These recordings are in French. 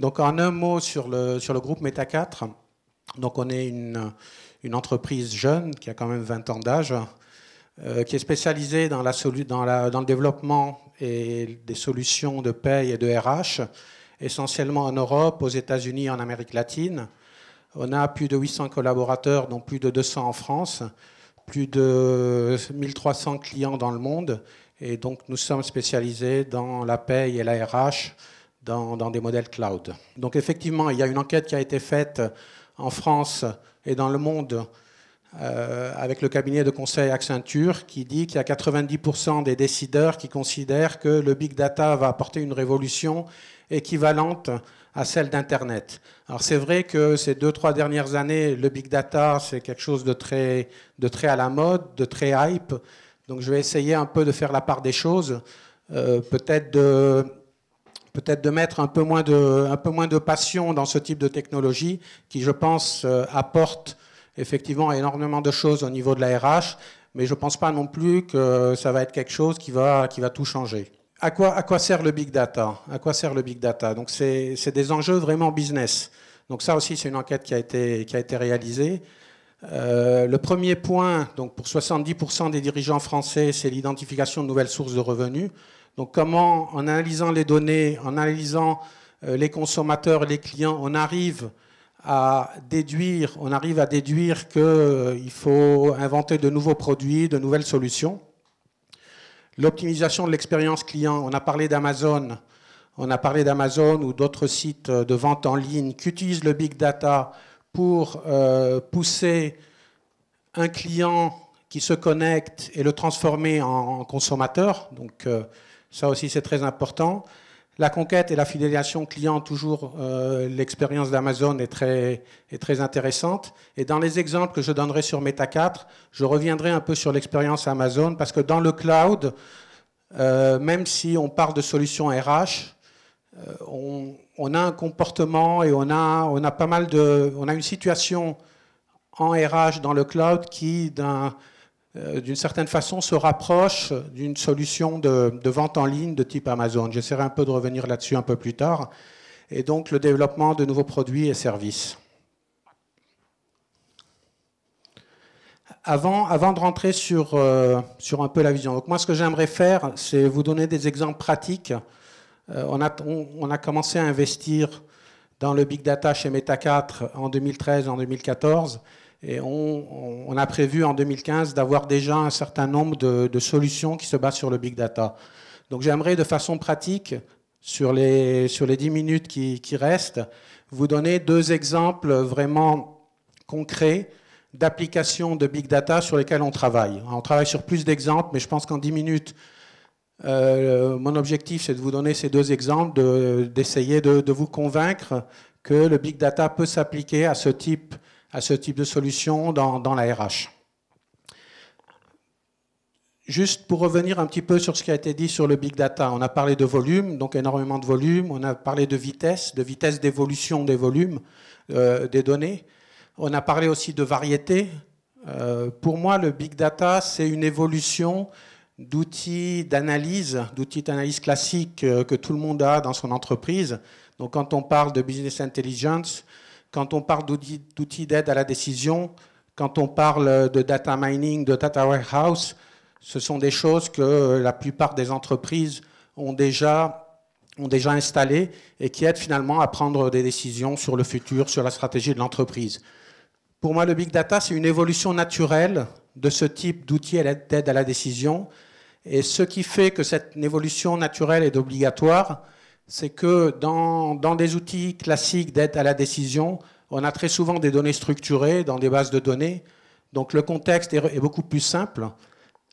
Donc en un mot sur le groupe Meta4, donc on est une entreprise jeune qui a quand même 20 ans d'âge, qui est spécialisée dans le développement et des solutions de paye et de RH, essentiellement en Europe, aux États-Unis et en Amérique latine. On a plus de 800 collaborateurs, dont plus de 200 en France, plus de 1300 clients dans le monde. Et donc nous sommes spécialisés dans la paye et la RH, dans des modèles cloud. Donc effectivement, il y a une enquête qui a été faite en France et dans le monde avec le cabinet de conseil Accenture qui dit qu'il y a 90% des décideurs qui considèrent que le big data va apporter une révolution équivalente à celle d'Internet. Alors c'est vrai que ces 2-3 dernières années, le big data, c'est quelque chose de très à la mode, de très hype. Donc je vais essayer un peu de faire la part des choses, peut-être de mettre un peu moins de passion dans ce type de technologie qui, je pense, apporte effectivement énormément de choses au niveau de la RH, mais je ne pense pas non plus que ça va être quelque chose qui va tout changer. À quoi sert le big data? À quoi sert le big data? Donc c'est des enjeux vraiment business. Donc ça aussi, c'est une enquête qui a été réalisée. Le premier point, donc pour 70% des dirigeants français, c'est l'identification de nouvelles sources de revenus. Donc comment, en analysant les données, en analysant les consommateurs, les clients, on arrive à déduire qu'il faut inventer de nouveaux produits, de nouvelles solutions. L'optimisation de l'expérience client, on a parlé d'Amazon ou d'autres sites de vente en ligne qui utilisent le big data pour pousser un client qui se connecte et le transformer en consommateur. Donc ça aussi c'est très important. La conquête et la fidélisation client, toujours l'expérience d'Amazon est très intéressante. Et dans les exemples que je donnerai sur Meta4, je reviendrai un peu sur l'expérience Amazon parce que dans le cloud, même si on parle de solutions RH, on a un comportement et on a une situation en RH dans le cloud qui, d'une certaine façon, se rapproche d'une solution de vente en ligne de type Amazon. J'essaierai un peu de revenir là-dessus un peu plus tard. Et donc, le développement de nouveaux produits et services. Avant de rentrer sur un peu la vision, donc moi, ce que j'aimerais faire, c'est vous donner des exemples pratiques. On a commencé à investir dans le big data chez Meta4 en 2013, en 2014. Et on a prévu en 2015 d'avoir déjà un certain nombre de solutions qui se basent sur le big data. Donc j'aimerais de façon pratique, sur les 10 minutes qui restent, vous donner 2 exemples vraiment concrets d'applications de big data sur lesquelles on travaille. On travaille sur plus d'exemples, mais je pense qu'en 10 minutes, mon objectif c'est de vous donner ces 2 exemples, d'essayer de vous convaincre que le big data peut s'appliquer à ce type de solution dans la RH. Juste pour revenir un petit peu sur ce qui a été dit sur le big data, on a parlé de volume, donc énormément de volume, on a parlé de vitesse d'évolution des volumes des données, on a parlé aussi de variété. Pour moi, le big data, c'est une évolution d'outils d'analyse classiques que tout le monde a dans son entreprise. Donc quand on parle de business intelligence, quand on parle d'outils d'aide à la décision, quand on parle de data mining, de data warehouse, ce sont des choses que la plupart des entreprises ont déjà installées et qui aident finalement à prendre des décisions sur le futur, sur la stratégie de l'entreprise. Pour moi, le big data, c'est une évolution naturelle de ce type d'outils d'aide à la décision. Et ce qui fait que cette évolution naturelle est obligatoire, c'est que dans des outils classiques d'aide à la décision, on a très souvent des données structurées dans des bases de données. Donc le contexte est beaucoup plus simple.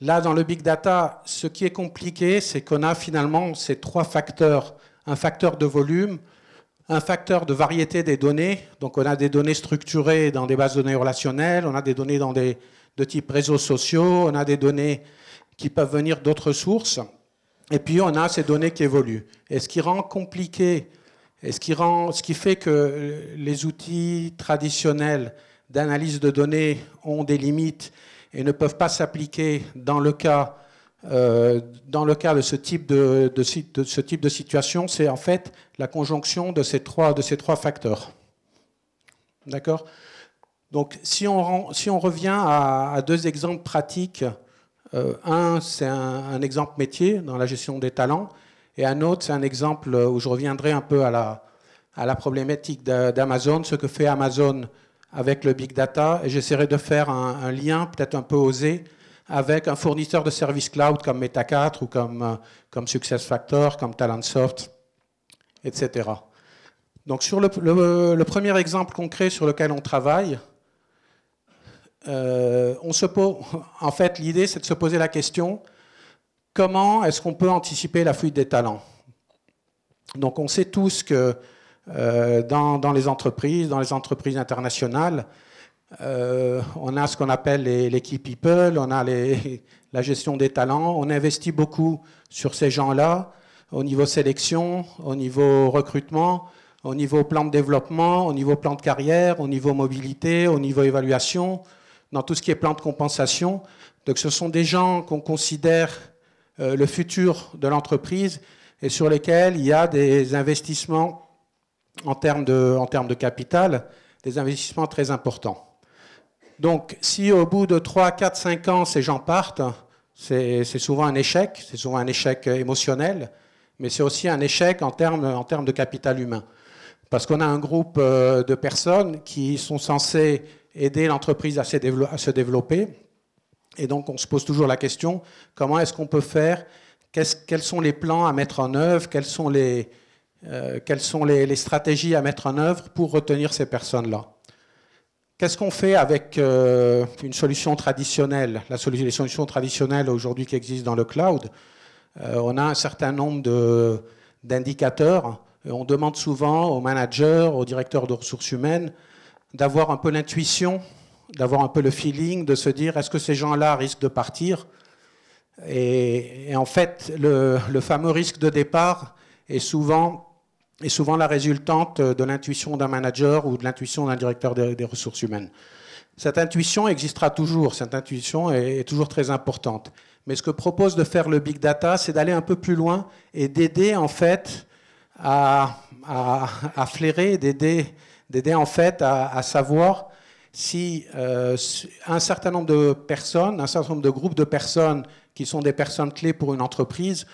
Là, dans le big data, ce qui est compliqué, c'est qu'on a finalement ces 3 facteurs. Un facteur de volume, un facteur de variété des données. Donc on a des données structurées dans des bases de données relationnelles, on a des données de type réseaux sociaux, on a des données qui peuvent venir d'autres sources. Et puis, on a ces données qui évoluent. Et ce qui rend compliqué, ce qui fait que les outils traditionnels d'analyse de données ont des limites et ne peuvent pas s'appliquer dans le cas dans le cas de ce type de situation, c'est en fait la conjonction de ces trois facteurs. D'accord? Donc, si on revient à deux exemples pratiques, un, c'est un exemple métier dans la gestion des talents, et un autre, c'est un exemple où je reviendrai un peu à la problématique d'Amazon, ce que fait Amazon avec le big data, et j'essaierai de faire un lien peut-être un peu osé avec un fournisseur de services cloud comme Meta4 ou comme SuccessFactors, comme Talentsoft, etc. Donc sur le premier exemple concret sur lequel on travaille, en fait, l'idée, c'est de se poser la question, comment est-ce qu'on peut anticiper la fuite des talents? Donc, on sait tous que dans les entreprises internationales, on a ce qu'on appelle les key people, on a la gestion des talents, on investit beaucoup sur ces gens-là, au niveau sélection, au niveau recrutement, au niveau plan de développement, au niveau plan de carrière, au niveau mobilité, au niveau évaluation, dans tout ce qui est plan de compensation. Donc ce sont des gens qu'on considère le futur de l'entreprise et sur lesquels il y a des investissements en termes de capital, des investissements très importants. Donc si au bout de 3, 4, 5 ans, ces gens partent, c'est souvent un échec, c'est souvent un échec émotionnel, mais c'est aussi un échec en termes de capital humain. Parce qu'on a un groupe de personnes qui sont censées aider l'entreprise à se développer. Et donc, on se pose toujours la question, comment est-ce qu'on peut faire? Quels sont les plans à mettre en œuvre? Quelles sont les stratégies à mettre en œuvre pour retenir ces personnes-là? Qu'est-ce qu'on fait avec une solution traditionnelle? Les solutions traditionnelles aujourd'hui qui existent dans le cloud, on a un certain nombre d'indicateurs. On demande souvent aux managers, aux directeurs de ressources humaines, d'avoir un peu l'intuition, d'avoir un peu le feeling, de se dire est-ce que ces gens-là risquent de partir? Et en fait, le fameux risque de départ est souvent la résultante de l'intuition d'un manager ou de l'intuition d'un directeur des ressources humaines. Cette intuition existera toujours, cette intuition est toujours très importante. Mais ce que propose de faire le big data, c'est d'aller un peu plus loin et d'aider en fait à flairer, d'aider en fait à savoir si un certain nombre de personnes, un certain nombre de groupes de personnes qui sont des personnes clés pour une entreprise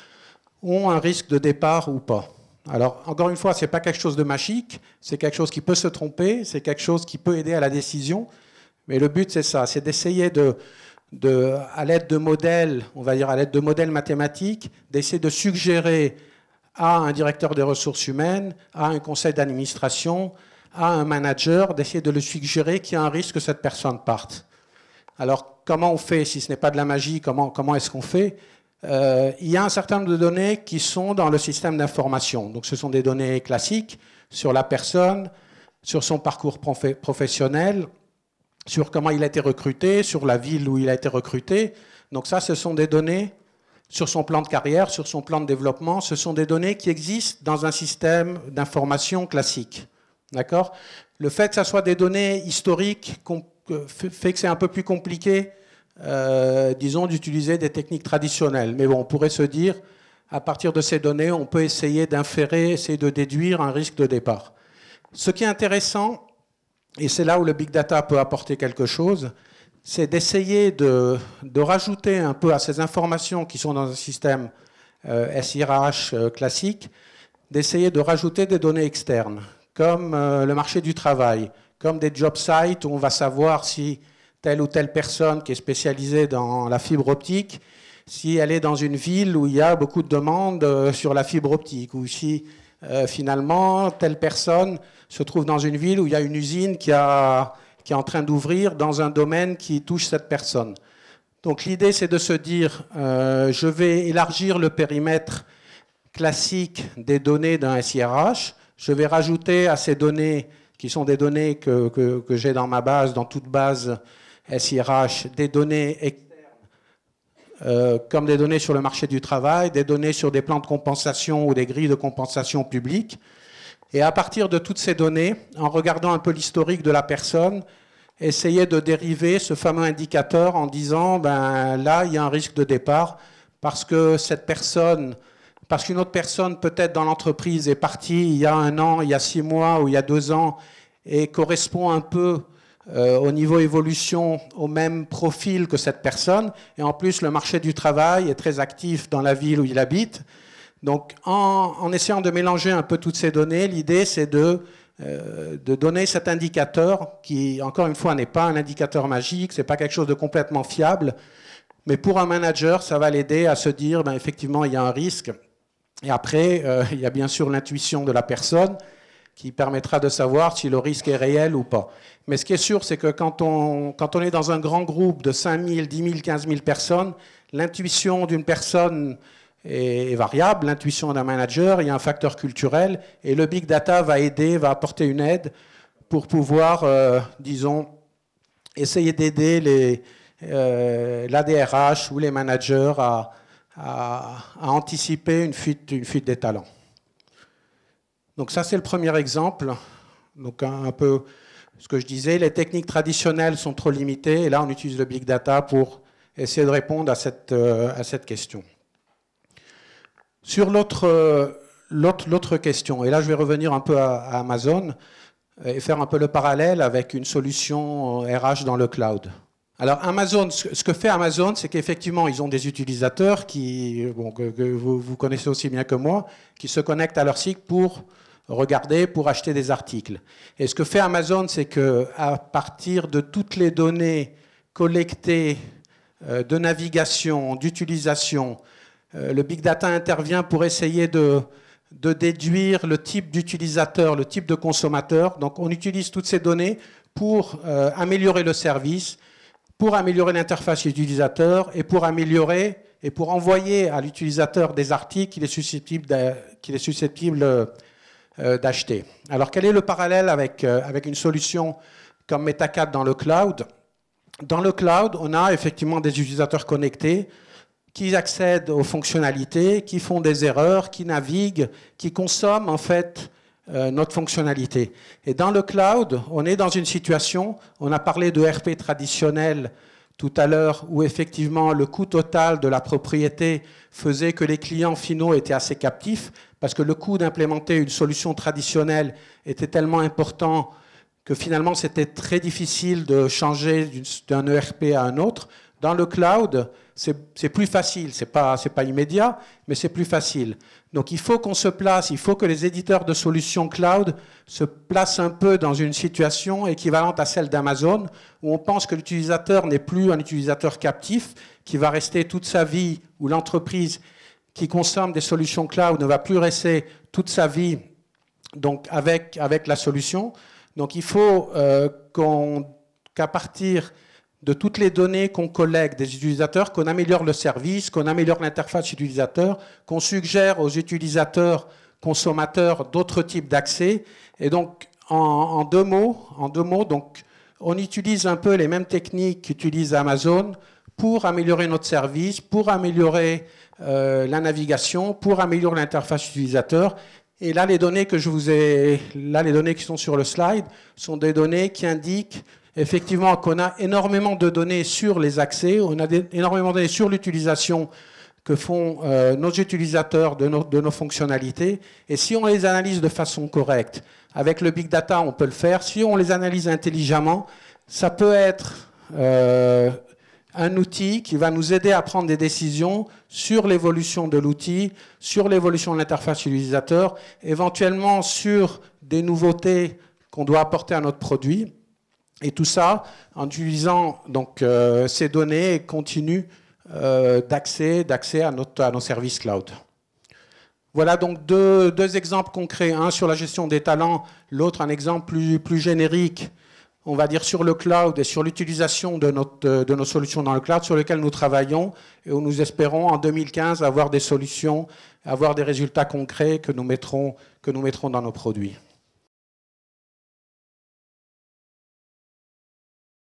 ont un risque de départ ou pas. Alors, encore une fois, ce n'est pas quelque chose de magique, c'est quelque chose qui peut se tromper, c'est quelque chose qui peut aider à la décision, mais le but, c'est ça, c'est d'essayer à l'aide de modèles, on va dire à l'aide de modèles mathématiques, d'essayer de suggérer à un directeur des ressources humaines, à un conseil d'administration, à un manager, d'essayer de le suggérer qu'il y a un risque que cette personne parte. Alors, comment on fait, si ce n'est pas de la magie, comment est-ce qu'on fait? Il y a un certain nombre de données qui sont dans le système d'information. Donc, ce sont des données classiques sur la personne, sur son parcours professionnel, sur comment il a été recruté, sur la ville où il a été recruté. Donc ça, ce sont des données sur son plan de carrière, sur son plan de développement. Ce sont des données qui existent dans un système d'information classique. D'accord? Le fait que ce soit des données historiques fait que c'est un peu plus compliqué, disons, d'utiliser des techniques traditionnelles. Mais bon, on pourrait se dire, à partir de ces données, on peut essayer d'inférer, essayer de déduire un risque de départ. Ce qui est intéressant, et c'est là où le big data peut apporter quelque chose, c'est d'essayer de rajouter un peu à ces informations qui sont dans un système SIRH classique, d'essayer de rajouter des données externes, comme le marché du travail, comme des job sites où on va savoir si telle ou telle personne qui est spécialisée dans la fibre optique, si elle est dans une ville où il y a beaucoup de demandes sur la fibre optique, ou si finalement telle personne se trouve dans une ville où il y a une usine qui est en train d'ouvrir dans un domaine qui touche cette personne. Donc l'idée, c'est de se dire, je vais élargir le périmètre classique des données d'un SIRH, je vais rajouter à ces données, qui sont des données que j'ai dans ma base, dans toute base SIRH, des données externes, comme des données sur le marché du travail, des données sur des plans de compensation ou des grilles de compensation publiques. Et à partir de toutes ces données, en regardant un peu l'historique de la personne, essayer de dériver ce fameux indicateur en disant, ben là, il y a un risque de départ parce que cette personne, parce qu'une autre personne peut-être dans l'entreprise est partie il y a 1 an, il y a 6 mois ou il y a 2 ans et correspond un peu au niveau évolution au même profil que cette personne. Et en plus, le marché du travail est très actif dans la ville où il habite. Donc, en essayant de mélanger un peu toutes ces données, l'idée, c'est de donner cet indicateur qui, encore une fois, n'est pas un indicateur magique, c'est pas quelque chose de complètement fiable, mais pour un manager, ça va l'aider à se dire, ben, effectivement, il y a un risque. Et après, il y a bien sûr l'intuition de la personne qui permettra de savoir si le risque est réel ou pas. Mais ce qui est sûr, c'est que quand on est dans un grand groupe de 5 000, 10 000, 15 000 personnes, l'intuition d'une personne est variable, l'intuition d'un manager, il y a un facteur culturel, et le big data va aider, va apporter une aide pour pouvoir, disons, essayer d'aider l'ADRH ou les managers à anticiper une fuite des talents. Donc ça, c'est le premier exemple. Donc un peu ce que je disais, les techniques traditionnelles sont trop limitées, et là, on utilise le big data pour essayer de répondre à cette question. Sur l'autre question, et là je vais revenir un peu à Amazon et faire un peu le parallèle avec une solution RH dans le cloud. Alors Amazon, ce que fait Amazon, c'est qu'effectivement ils ont des utilisateurs que vous connaissez aussi bien que moi, qui se connectent à leur site pour regarder, pour acheter des articles. Et ce que fait Amazon, c'est qu'à partir de toutes les données collectées de navigation, d'utilisation, le big data intervient pour essayer de déduire le type d'utilisateur, le type de consommateur. Donc on utilise toutes ces données pour améliorer le service, pour améliorer l'interface utilisateur et pour améliorer et pour envoyer à l'utilisateur des articles qu'il est susceptible d'acheter. Alors quel est le parallèle avec une solution comme Meta4 dans le cloud? Dans le cloud, on a effectivement des utilisateurs connectés qui accèdent aux fonctionnalités, qui font des erreurs, qui naviguent, qui consomment en fait notre fonctionnalité. Et dans le cloud, on est dans une situation, on a parlé de RP traditionnel tout à l'heure, où effectivement le coût total de la propriété faisait que les clients finaux étaient assez captifs, parce que le coût d'implémenter une solution traditionnelle était tellement important que finalement c'était très difficile de changer d'un ERP à un autre. Dans le cloud, c'est plus facile, c'est pas immédiat, mais c'est plus facile. Donc il faut qu'on se place, il faut que les éditeurs de solutions cloud se placent un peu dans une situation équivalente à celle d'Amazon, où on pense que l'utilisateur n'est plus un utilisateur captif, qui va rester toute sa vie, ou l'entreprise qui consomme des solutions cloud ne va plus rester toute sa vie donc avec la solution. Donc il faut qu'à partir de toutes les données qu'on collecte des utilisateurs, qu'on améliore le service, qu'on améliore l'interface utilisateur, qu'on suggère aux utilisateurs consommateurs d'autres types d'accès. Et donc, en deux mots, donc, on utilise un peu les mêmes techniques qu'utilise Amazon pour améliorer notre service, pour améliorer la navigation, pour améliorer l'interface utilisateur. Et là, les données les données qui sont sur le slide sont des données qui indiquent effectivement qu'on a énormément de données sur les accès, on a énormément de données sur l'utilisation que font nos utilisateurs de nos fonctionnalités. Et si on les analyse de façon correcte, avec le big data, on peut le faire. Si on les analyse intelligemment, ça peut être un outil qui va nous aider à prendre des décisions sur l'évolution de l'outil, sur l'évolution de l'interface utilisateur, éventuellement sur des nouveautés qu'on doit apporter à notre produit. Et tout ça en utilisant donc, ces données continues d'accès à nos services cloud. Voilà donc deux exemples concrets, un sur la gestion des talents, l'autre un exemple plus générique, on va dire sur le cloud et sur l'utilisation de nos solutions dans le cloud sur lesquelles nous travaillons et où nous espérons en 2015 avoir des solutions, avoir des résultats concrets que nous mettrons dans nos produits.